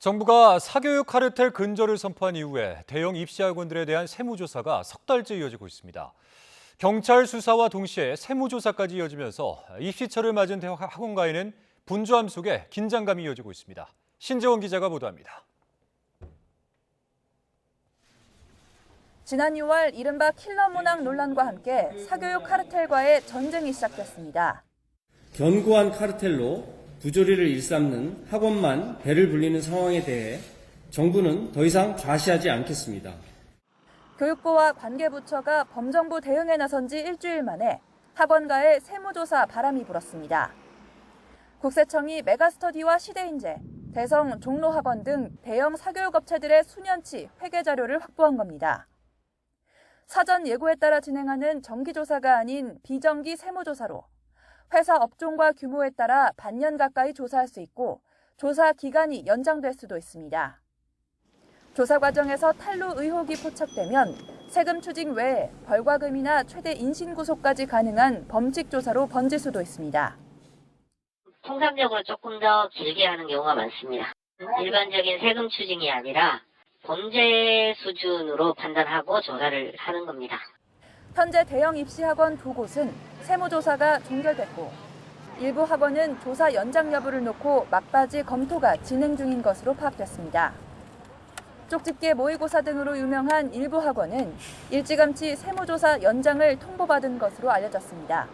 정부가 사교육 카르텔 근절을 선포한 이후에 대형 입시학원들에 대한 세무조사가 석 달째 이어지고 있습니다. 경찰 수사와 동시에 세무조사까지 이어지면서 입시철을 맞은 학원가에는 분주함 속에 긴장감이 이어지고 있습니다. 신재원 기자가 보도합니다. 지난 6월 이른바 킬러 문항 논란과 함께 사교육 카르텔과의 전쟁이 시작됐습니다. 견고한 카르텔로 부조리를 일삼는 학원만 배를 불리는 상황에 대해 정부는 더 이상 좌시하지 않겠습니다. 교육부와 관계부처가 범정부 대응에 나선 지 일주일 만에 학원가의 세무조사 바람이 불었습니다. 국세청이 메가스터디와 시대인재, 대성 종로학원 등 대형 사교육업체들의 수년치 회계 자료를 확보한 겁니다. 사전 예고에 따라 진행하는 정기조사가 아닌 비정기 세무조사로 회사 업종과 규모에 따라 반년 가까이 조사할 수 있고 조사 기간이 연장될 수도 있습니다. 조사 과정에서 탈루 의혹이 포착되면 세금 추징 외에 벌과금이나 최대 인신구속까지 가능한 범칙 조사로 번질 수도 있습니다. 통상적으로 조금 더 길게 하는 경우가 많습니다. 일반적인 세금 추징이 아니라 범죄 수준으로 판단하고 조사를 하는 겁니다. 현재 대형 입시학원 2곳은 세무조사가 종결됐고 일부 학원은 조사 연장 여부를 놓고 막바지 검토가 진행 중인 것으로 파악됐습니다. 쪽집게 모의고사 등으로 유명한 일부 학원은 일찌감치 세무조사 연장을 통보받은 것으로 알려졌습니다.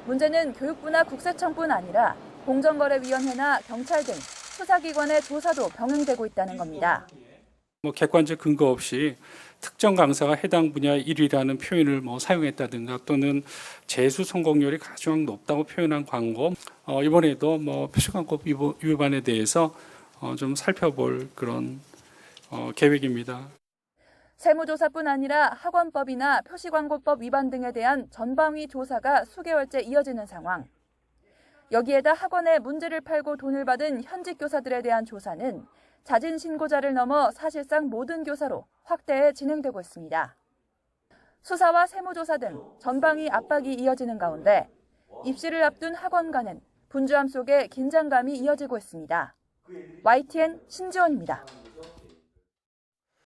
문제는 교육부나 국세청뿐 아니라 공정거래위원회나 경찰 등 수사기관의 조사도 병행되고 있다는 겁니다. 객관적 근거 없이 특정 강사가 해당 분야 1위라는 표현을 사용했다든가 또는 재수 성공률이 가장 높다고 표현한 광고, 이번에도 표시광고 위반에 대해서 좀 살펴볼 그런 계획입니다. 세무조사뿐 아니라 학원법이나 표시광고법 위반 등에 대한 전방위 조사가 수개월째 이어지는 상황. 여기에다 학원에 문제를 팔고 돈을 받은 현직 교사들에 대한 조사는 자진 신고자를 넘어 사실상 모든 교사로 확대해 진행되고 있습니다. 수사와 세무조사 등 전방위 압박이 이어지는 가운데 입시를 앞둔 학원가는 분주함 속에 긴장감이 이어지고 있습니다. YTN 신지원입니다.